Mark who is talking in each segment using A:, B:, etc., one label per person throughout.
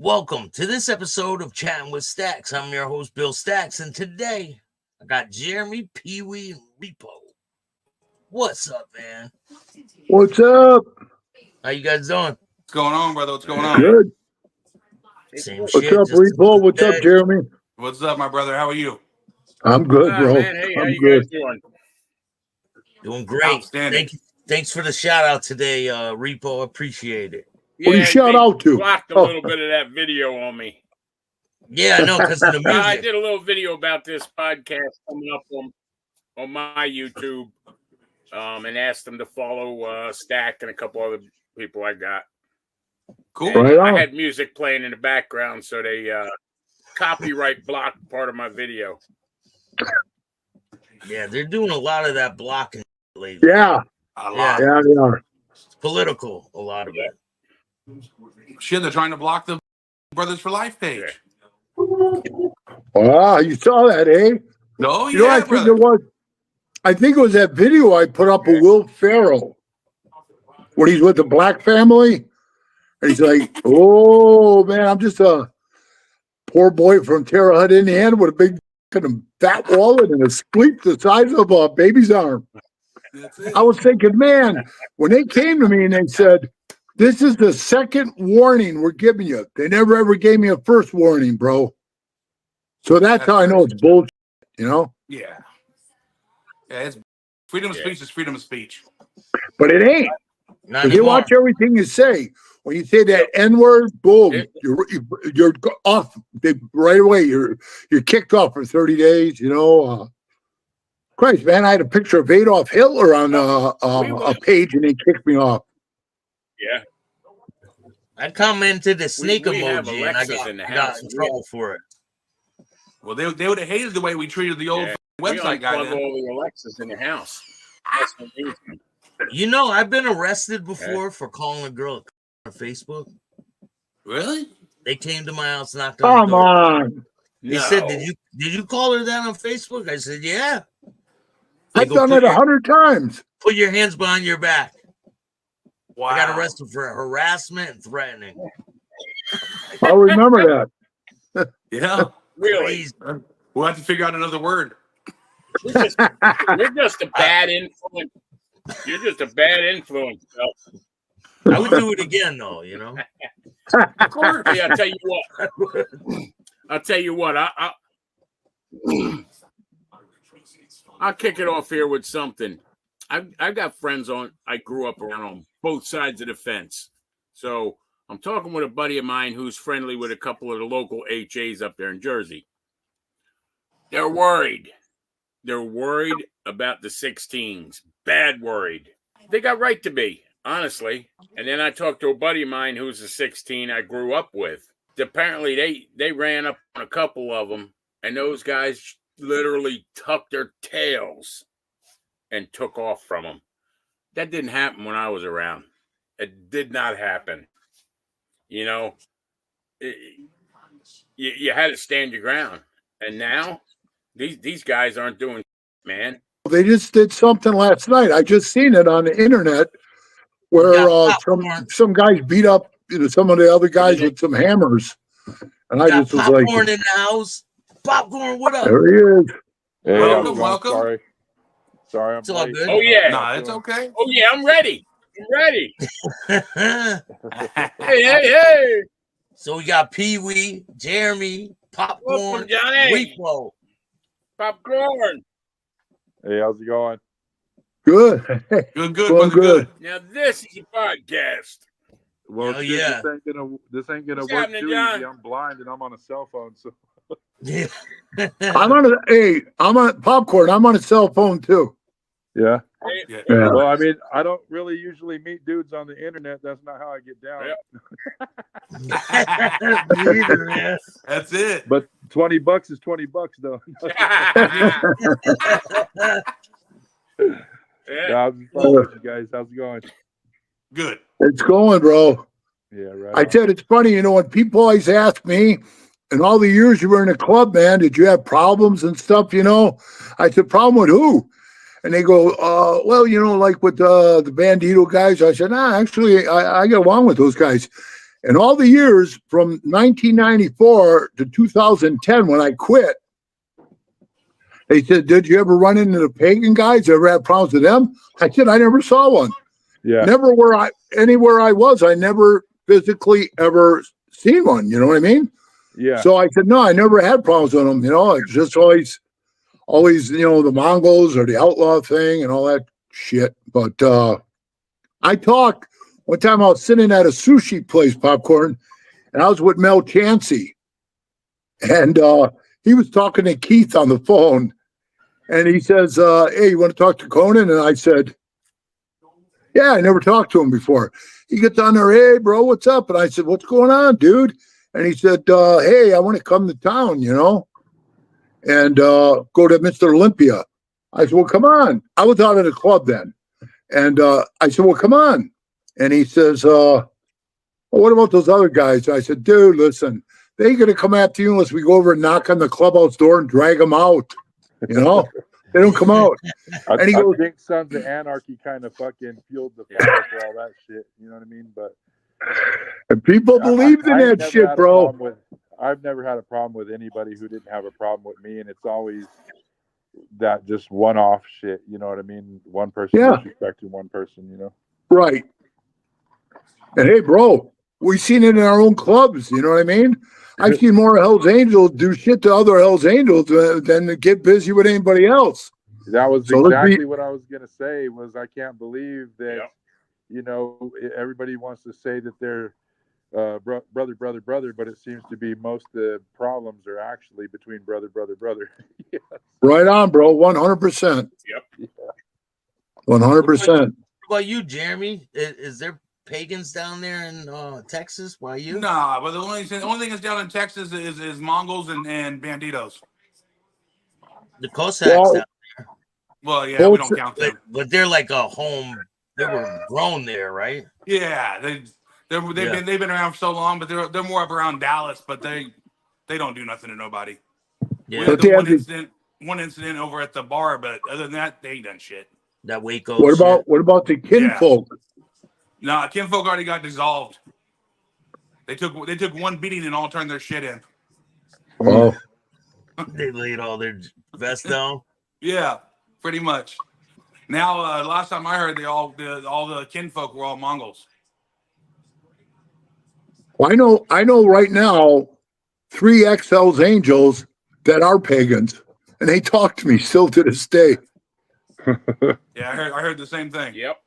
A: Welcome to this episode of Chatting with Staxx. I'm your host, Bill Staxx, and today I got Jeremy, PeeWee, and Repo. What's up, man?
B: What's up?
A: How you guys doing?
C: What's going on, brother? What's going on?
B: Good.
A: Same
B: What's
A: shit.
B: up, Repo? What's up, Jeremy?
C: What's up, my brother? How are you?
B: I'm good, bro.
D: Man, hey, how
B: I'm
D: you
B: good.
D: guys doing?
A: Doing great.
C: Outstanding.
A: Thanks for the shout out today, Repo. Appreciate it.
B: What do you shout
D: they
B: out to?
D: blocked a little bit of that video on me.
A: Yeah, I know, because of the music.
D: I did a little video about this podcast coming up on my YouTube, and asked them to follow Staxx and a couple other people I got.
C: Cool.
B: Right on.
D: I had music playing in the background, so they copyright blocked part of my video.
A: Yeah, they're doing a lot of that blocking lately.
B: Yeah.
C: A lot.
B: Yeah, they are.
A: It's political, a lot of it.
C: Shit, they're trying to block the Brothers for Life page.
B: Wow, you saw that, eh?
C: No,
B: You know,
C: yeah,
B: I think
C: brother.
B: it was. I think it was that video I put up of Will Ferrell when he's with the black family, and he's like, "Oh man, I'm just a poor boy from Terre Haute, Indiana, with a big kind of fat wallet and a spleet the size of a baby's arm."
C: That's it.
B: I was thinking, man, when they came to me and they said, "This is the second warning we're giving you," they never ever gave me a first warning, bro. So that's how I know it's bullshit, you know?
C: Yeah. Yeah, it's freedom of speech is freedom of speech.
B: But it ain't.
A: Not
B: They
A: anymore.
B: watch everything you say. When you say that N-word, boom, you're off. Right away, you're kicked off for 30 days, you know? Christ, man, I had a picture of Adolf Hitler on a page and they kicked me off.
D: Yeah.
A: I commented the snake
D: we have
A: emoji and I
D: Alexis
A: got
D: in the
A: in
D: house.
A: trouble for it.
C: Well, they would have hated the way we treated the old
D: We
C: website guy
D: unplug
C: then.
D: all the Alexis in the house. That's the reason.
A: You know, I've been arrested before for calling a girl on Facebook.
C: Really?
A: They came to my house, knocked on the
B: Come
A: door.
B: on.
A: They said, "Did you call her that on Facebook?" I said, "Yeah." They
B: I've
A: go,
B: done it 100 times.
A: Put your hands behind your back.
C: Wow.
A: I got arrested for harassment and threatening.
B: I'll remember that.
C: Yeah.
D: Really?
A: Crazy.
C: We'll have to figure out another word.
D: You're just a bad influence. You're just a bad influence. Bill.
A: I would do it again, though. You know.
C: Of course.
D: Hey, I'll tell you what. I'll kick it off here with something. I've got friends I grew up around on both sides of the fence. So I'm talking with a buddy of mine who's friendly with a couple of the local HAs up there in Jersey. They're worried. They're worried about the 16s. Bad worried. They got right to be, honestly. And then I talked to a buddy of mine who's a 16 I grew up with. Apparently, they ran up on a couple of them, and those guys literally tucked their tails and took off from them. That didn't happen when I was around. It did not happen. You know, you had to stand your ground. And now, these guys aren't doing, man.
B: They just did something last night. I just seen it on the internet where some guys beat up some of the other guys with some hammers, and I just was like,
A: PopKorn in the house. PopKorn, what up?
B: there he is.
E: Hey,
C: Welcome.
E: Sorry, I'm
A: It's all
E: late.
A: good.
D: Oh, yeah.
C: Nah, it's okay.
D: Oh, yeah, I'm ready. Hey.
A: So we got PeeWee, Jeremy, PopKorn,
D: Welcome, Johnny.
A: Repo.
D: PopKorn.
E: Hey, how's it going?
B: Good.
C: Good,
B: Well,
C: brother, good.
D: Now, this is a podcast.
E: Well,
A: Hell
E: shit,
A: yeah.
E: this ain't gonna
D: What's
E: work
D: happening,
E: too
D: John?
E: easy. I'm blind and I'm on a cell phone, so
A: Yeah.
B: I'm on PopKorn. I'm on a cell phone too.
E: yeah.
C: Yeah.
B: Yeah.
E: Well, I mean, I don't really usually meet dudes on the internet. That's not how I get down.
D: Yep.
A: Me either, man.
C: That's it.
E: But $20 is $20 though.
D: Yeah.
E: I'm just following you guys. How's it going?
C: Good.
B: It's going, bro.
E: Yeah, right.
B: I said it's funny, when people always ask me, in all the years you were in a club, man, did you have problems and stuff, I said, problem with who? And they go, well, like with the Bandido guys. I said, nah, actually, I get along with those guys. And all the years from 1994 to 2010, when I quit, they said, did you ever run into the pagan guys? Ever had problems with them? I said, I never saw one.
E: Yeah.
B: Never anywhere I was, I never physically ever seen one. You know what I mean?
E: Yeah.
B: So I said, no, I never had problems with them. You know, it's just always, you know, the Mongols or the outlaw thing and all that shit. But I talked one time. I was sitting at a sushi place, PopKorn, and I was with Mel Chansey, and he was talking to Keith on the phone, and he says, "Hey, you want to talk to Conan?" And I said, "Yeah, I never talked to him before." He gets on there, "Hey, bro, what's up?" And I said, "What's going on, dude?" And he said, "Hey, I want to come to town, you know, and go to Mr. Olympia." I said, "Well, come on." I was out at a club then. And I said, "Well, come on." And he says, "Well, what about those other guys?" I said, "Dude, listen, they ain't going to come after you unless we go over and knock on the clubhouse door and drag them out. You know, they don't come out." And he goes,
E: I think Sons of Anarchy kind of fucking fueled the fire for all that shit. You know what I mean? But
B: and people believed in that shit, bro.
E: I've never had a problem with anybody who didn't have a problem with me. And it's always that just one-off shit. You know what I mean? One person disrespecting one person, you know?
B: Right. And hey, bro, we've seen it in our own clubs. You know what I mean? I've seen more Hell's Angels do shit to other Hell's Angels than get busy with anybody else.
E: That was exactly what I was going to say. Was I can't believe that, you know, everybody wants to say that they're brother, but it seems to be most of the problems are actually between brother. Yes.
B: Right on, bro. 100%.
D: Yep.
B: 100%.
A: What about you, Jeremy? Is there pagans down there in Texas? Why you?
C: Nah, but the only thing that's down in Texas is Mongols and Bandidos.
A: The Cossacks down there.
C: Well, yeah, we don't count them.
A: But they're like a home. They were grown there, right?
C: Yeah, they've been around for so long, but they're more up around Dallas, but they don't do nothing to nobody.
A: Yeah.
C: We had one incident over at the bar, but other than that, they ain't done shit.
A: That Waco.
B: What about the kinfolk?
C: Nah, kinfolk already got dissolved. They took one beating and all turned their shit in.
B: Oh.
A: They laid all their vests down.
C: Yeah, pretty much. Now, last time I heard, all the kinfolk were all Mongols.
B: Well, I know right now 3 ex-Hells Angels that are pagans, and they talk to me still to this day.
C: Yeah, I heard the same thing.
D: Yep.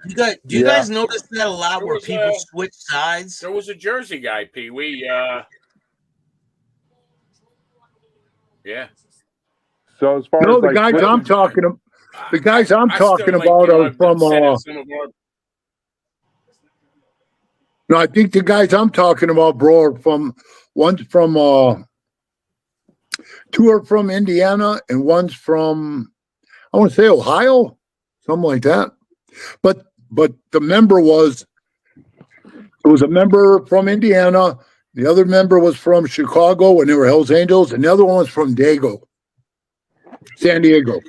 A: Do you guys notice that a lot where people switch sides?
D: There was a Jersey guy, PeeWee. Yeah.
E: So as far
B: No,
E: as
B: the guys I'm talking about are from. No, I think the guys I'm talking about, bro, are from. One's from. 2 are from Indiana, and one's from. I want to say Ohio, something like that. But the member was. It was a member from Indiana. The other member was from Chicago, and they were Hells Angels, and the other one was from San Diego.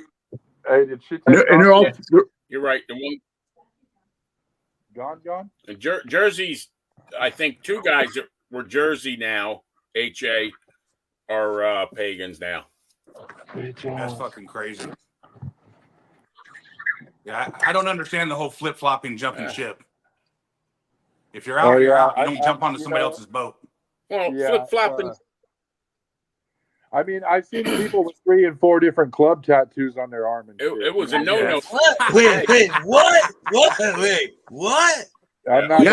E: Hey, did she
B: And they're all.
D: You're right. The one
E: gone?
D: And Jersey's, I think 2 guys that were Jersey now, HA, are pagans now.
C: That's fucking crazy. Yeah, I don't understand the whole flip-flopping, jumping ship. If you're out, you're out. You don't jump onto somebody else's boat.
D: Well, flip-flopping.
E: I mean, I've seen people with 3 and 4 different club tattoos on their arm and shit.
D: It was a no-no.
A: What? Wait, what? Wait, what?
E: I'm not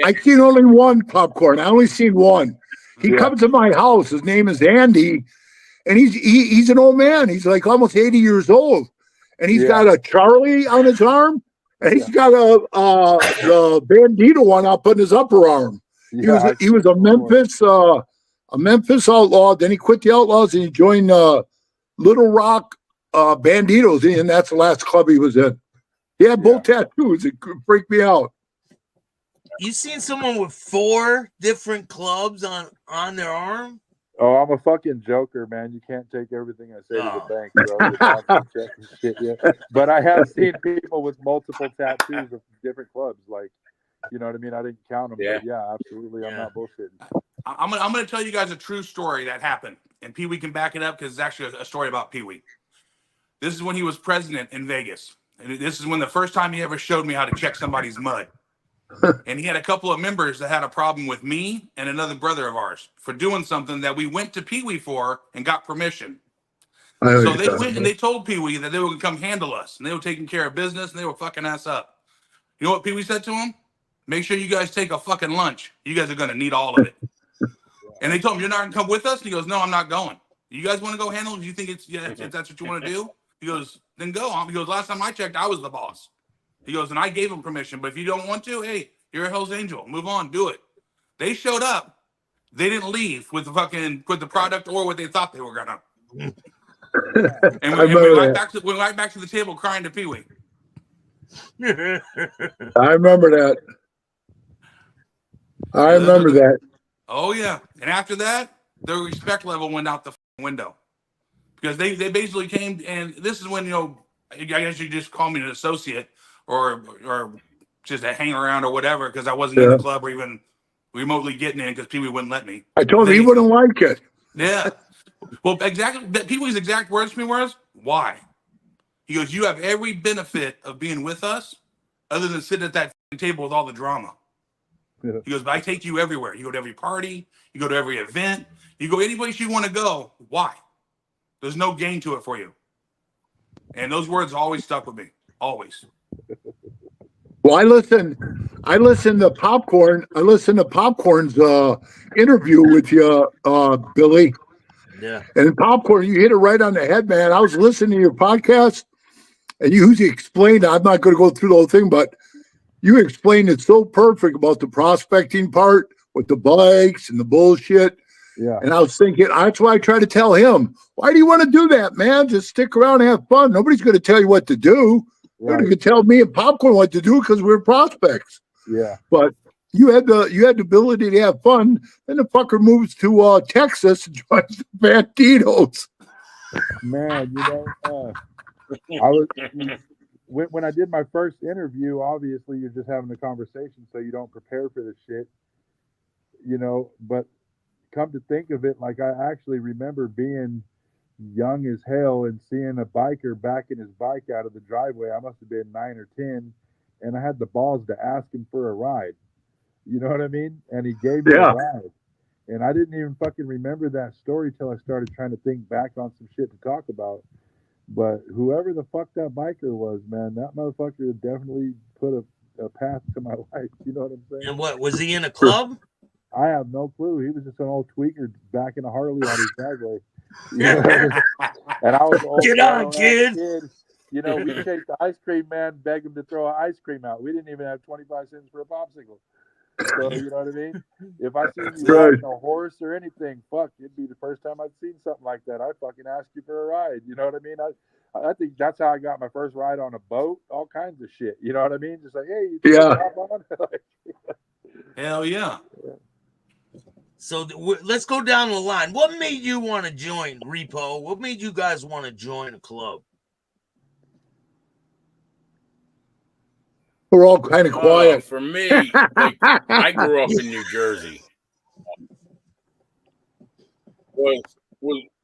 B: I seen only one PopKorn. I only seen one. He comes to my house. His name is Andy, and he's an old man. He's like almost 80 years old, and he's got a Charlie on his arm, and he's got the Bandito one up on his upper arm. He was a Memphis outlaw. Then he quit the Outlaws and he joined Little Rock Bandidos, and that's the last club he was in. He had both tattoos. It freaked me out.
A: You seen someone with 4 different clubs on their arm?
E: Oh, I'm a fucking joker, man. You can't take everything I say to the bank, bro. But I have seen people with multiple tattoos of different clubs. Like, You know what I mean? I didn't count them,
D: Yeah.
E: but yeah, absolutely. I'm not bullshitting.
C: I'm gonna tell you guys a true story that happened, and PeeWee can back it up because it's actually a story about PeeWee. This is when he was president in Vegas, and this is when the first time he ever showed me how to check somebody's mud. And he had a couple of members that had a problem with me and another brother of ours for doing something that we went to PeeWee for and got permission. So they went and they told PeeWee that they were gonna come handle us, and they were taking care of business, and they were fucking us up. You know what PeeWee said to him? Make sure you guys take a fucking lunch. You guys are gonna need all of it. And they told him, "You're not gonna come with us." And he goes, "No, I'm not going. You guys want to go handle it? Do you think it's if that's what you want to do?" He goes, "Then go." He goes, "Last time I checked, I was the boss." He goes, "And I gave him permission. But if you don't want to, hey, you're a Hell's Angel. Move on, do it." They showed up. They didn't leave with the product or what they thought they were gonna. And we went back to the table crying to PeeWee.
B: I remember that. I remember that.
C: Oh yeah, and after that, their respect level went out the window because they basically came, and this is when I guess you just call me an associate or just a hang around or whatever because I wasn't in the club or even remotely getting in because PeeWee wouldn't let me.
B: I told him he wouldn't like it.
C: Yeah, well, exactly. PeeWee's exact words to me was, "Why?" He goes, "You have every benefit of being with us, other than sitting at that table with all the drama."
E: Yeah.
C: He goes, "But I take you everywhere. You go to every party. You go to every event. You go any place you want to go. Why? There's no gain to it for you." And those words always stuck with me. Always.
B: Well, I listened to PopKorn. I listened to PopKorn's interview with you, Billy.
A: Yeah.
B: And PopKorn, you hit it right on the head, man. I was listening to your podcast, and you explained. I'm not going to go through the whole thing, but you explained it so perfect about the prospecting part with the bikes and the bullshit.
E: Yeah.
B: And I was thinking, that's why I try to tell him, why do you want to do that, man? Just stick around and have fun. Nobody's going to tell you what to do.
E: Right.
B: Nobody could tell me and PopKorn what to do because we're prospects.
E: Yeah.
B: But you had the ability to have fun. Then the fucker moves to Texas and joins the Bandidos.
E: Man, I was when I did my first interview, obviously you're just having a conversation, so you don't prepare for this shit, but come to think of it, like I actually remember being young as hell and seeing a biker backing his bike out of the driveway. I must have been 9 or 10, and I had the balls to ask him for a ride. You know what I mean? And he gave me a ride. And I didn't even fucking remember that story till I started trying to think back on some shit to talk about. But whoever the fuck that biker was, man, that motherfucker definitely put a path to my life. You know what I'm saying?
A: And what, was he in a club?
E: I have no clue. He was just an old tweaker backing a Harley on his driveway. You know what I mean? And I was an old
A: Get on, kid.
E: We chased the ice cream man, begged him to throw an ice cream out. We didn't even have 25 cents for a popsicle. So, you know what I mean? If I seen you riding a horse or anything, fuck, it'd be the first time I'd seen something like that. I'd fucking ask you for a ride. You know what I mean? I think that's how I got my first ride on a boat, all kinds of shit. You know what I mean? Just like, hey, you hop on?
C: Hell yeah.
A: So let's go down the line. What made you want to join Repo? What made you guys want to join a club?
B: We're all kind of quiet.
D: For me, like, I grew up in New Jersey. Was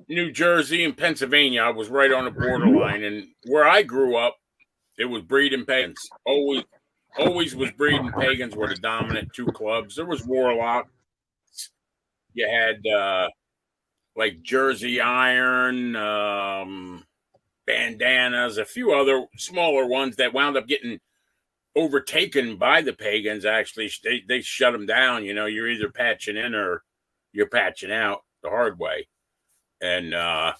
D: New Jersey and Pennsylvania. I was right on the borderline, and where I grew up, it was breeding pagans. Always was breeding pagans were the dominant two clubs. There was Warlock. You had like Jersey Iron, Bandanas, a few other smaller ones that wound up getting overtaken by the pagans. Actually, they shut them down. You're either patching in or you're patching out the hard way. And I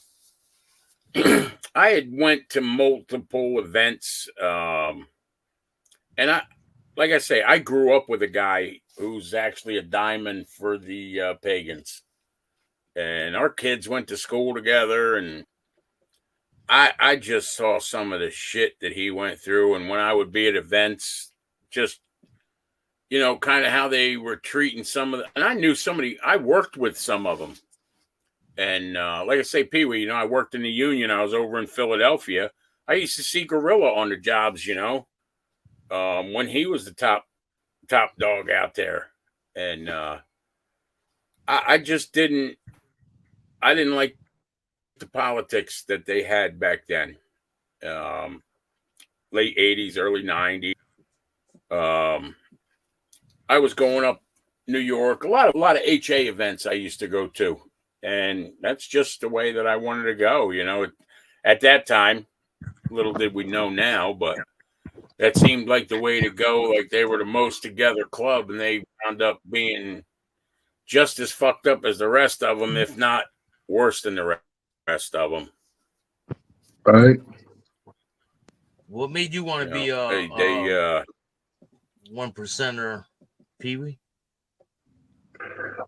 D: had went to multiple events, and like I say, I grew up with a guy who's actually a diamond for the pagans, and our kids went to school together, and I just saw some of the shit that he went through. And when I would be at events, just, kind of how they were treating some of and I knew I worked with some of them. And like I say, PeeWee, I worked in the union. I was over in Philadelphia. I used to see Gorilla on the jobs, when he was the top top dog out there. And I just didn't like the politics that they had back then. Late 80s, early 90s. I was going up New York, a lot of HA events I used to go to. And that's just the way that I wanted to go, you know. At that time, little did we know now, but that seemed like the way to go. Like they were the most together club, and they wound up being just as fucked up as the rest of them, if not worse than the rest of them.
B: Right.
A: What made you want to be one percenter, PeeWee?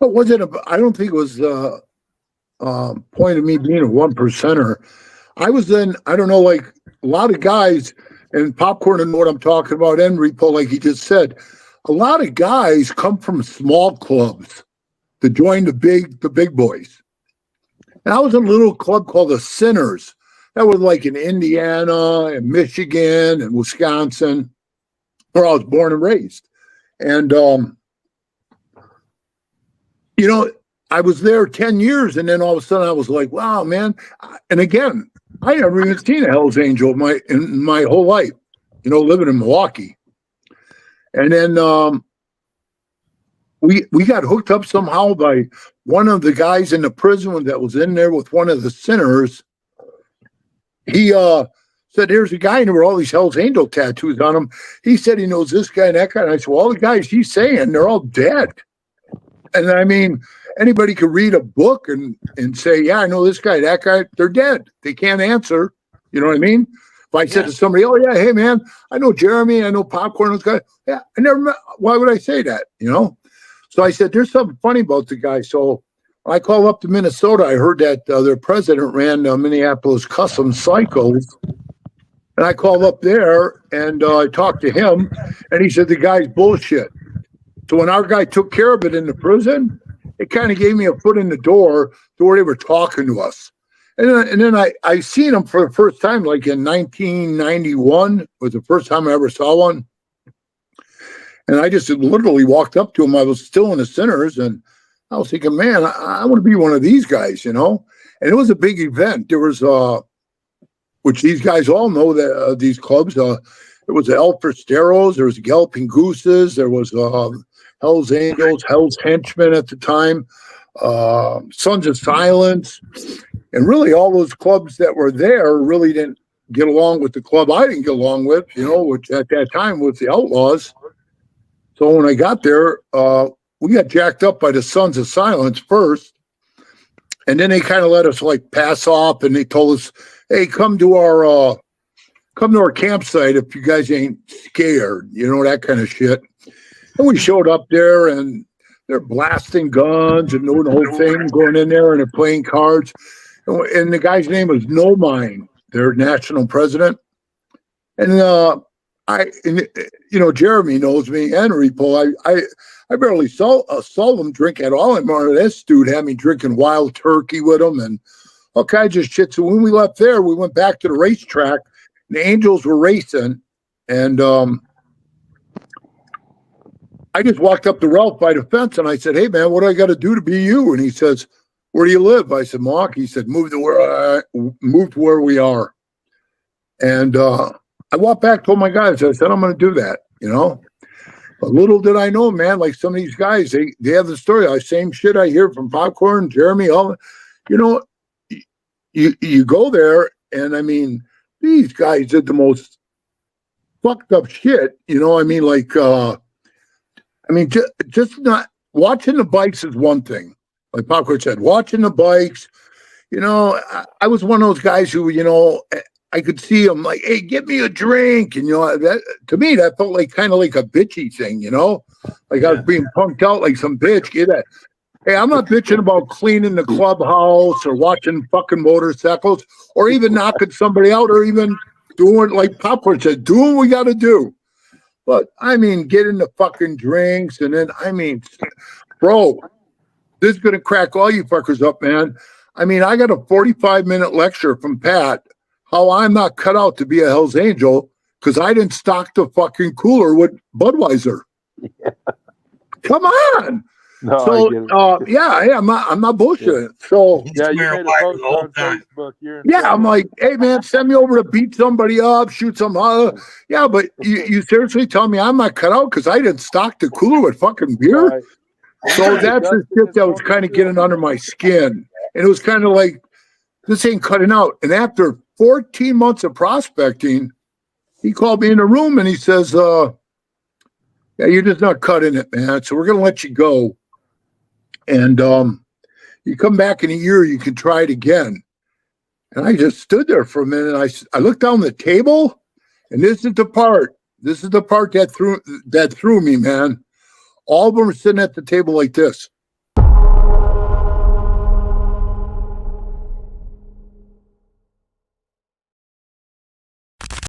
B: But wasn't I don't think it was point of me being a one percenter. I was then, I don't know, like a lot of guys, and PopKorn and what I'm talking about, and Repo, like he just said, a lot of guys come from small clubs to join the big boys. And I was in a little club called the Sinners. That was like in Indiana and Michigan and Wisconsin, where I was born and raised. And, you know, I was there 10 years, and then all of a sudden I was like, wow, man. And again, I never even seen a Hell's Angel in my whole life, you know, living in Milwaukee. And then we got hooked up somehow by one of the guys in the prison that was in there with one of the sinners. He said, there's a guy, and there were all these Hell's Angel tattoos on him. He said he knows this guy and that guy. And I said, well, all the guys he's saying, they're all dead. And I mean, anybody could read a book and say, yeah, I know this guy, that guy, they're dead. They can't answer. You know what I mean? If I said to somebody, oh, yeah, hey, man, I know Jeremy, I know PopKorn, those guys. Yeah, I never met. Why would I say that? You know? So I said, there's something funny about the guy. So I called up to Minnesota. I heard that their president ran Minneapolis Custom Cycles. And I called up there and I talked to him, and he said, the guy's bullshit. So when our guy took care of it in the prison, it kind of gave me a foot in the door to where they were talking to us. And then I seen him for the first time, like in 1991 was the first time I ever saw one. And I just literally walked up to him. I was still in the Sinners, and I was thinking, man, I want to be one of these guys, you know? And it was a big event. There was, which these guys all know that these clubs, it was the El Forsteros, there was the Galloping Gooses, there was Hell's Angels, Hell's Henchmen at the time, Sons of Silence. And really all those clubs that were there really didn't get along with the club I didn't get along with, you know, which at that time was the Outlaws. So when I got there, we got jacked up by the Sons of Silence first. And then they kind of let us like pass off, and they told us, hey, come to our campsite if you guys ain't scared, you know, that kind of shit. And we showed up there, and they're blasting guns and doing the whole thing, going in there and they're playing cards. And the guy's name was No Mind, their national president. And you know, Jeremy knows me and Repo. I barely saw them drink at all. And this dude had me drinking wild turkey with him and all kinds of shit. So when we left there, we went back to the racetrack. And the Angels were racing, and I just walked up to Ralph by the fence, and I said, hey, man, what do I got to do to be you? And he says, where do you live? I said, Milwaukee. He said, move to where we are. And I walked back, told my guys, I said, I'm going to do that, you know. But little did I know, man, like some of these guys, they have the story. The same shit I hear from PopKorn, Jeremy, all, you know, you go there, and I mean, these guys did the most fucked up shit, you know. I mean, like, just not watching the bikes is one thing. Like PopKorn said, watching the bikes, you know, I was one of those guys who, you know, I could see him like, hey, get me a drink. And, you know, that to me, that felt like kind of like a bitchy thing, you know, like I was being punked out like some bitch. Get that. Hey, I'm not bitching about cleaning the clubhouse or watching fucking motorcycles or even knocking somebody out or even doing, like PopKorn said, doing what we got to do. But, I mean, getting the fucking drinks and then, I mean, bro, this is going to crack all you fuckers up, man. I mean, I got a 45-minute lecture from Pat how I'm not cut out to be a Hell's Angel because I didn't stock the fucking cooler with Budweiser. Come on.
E: No, I
B: So
E: get it.
B: yeah, I'm not bullshitting. So
E: Yeah, you
A: wearing
E: made a
A: white
E: post
A: the whole
E: on
A: time.
E: Facebook. You're in
B: yeah, I'm
E: trouble.
B: like, hey man, send me over to beat somebody up, shoot some. Yeah, but you seriously tell me I'm not cut out because I didn't stock the cooler with fucking beer.
E: Right.
B: So that's the shit that was kind of getting under my skin, and it was kind of like, this ain't cutting out. And after 14 months of prospecting, he called me in the room and he says, yeah, you're just not cutting it, man. So we're going to let you go. And you come back in a year, you can try it again. And I just stood there for a minute. I looked down the table, and this is the part that threw me, man. All of them are sitting at the table like this.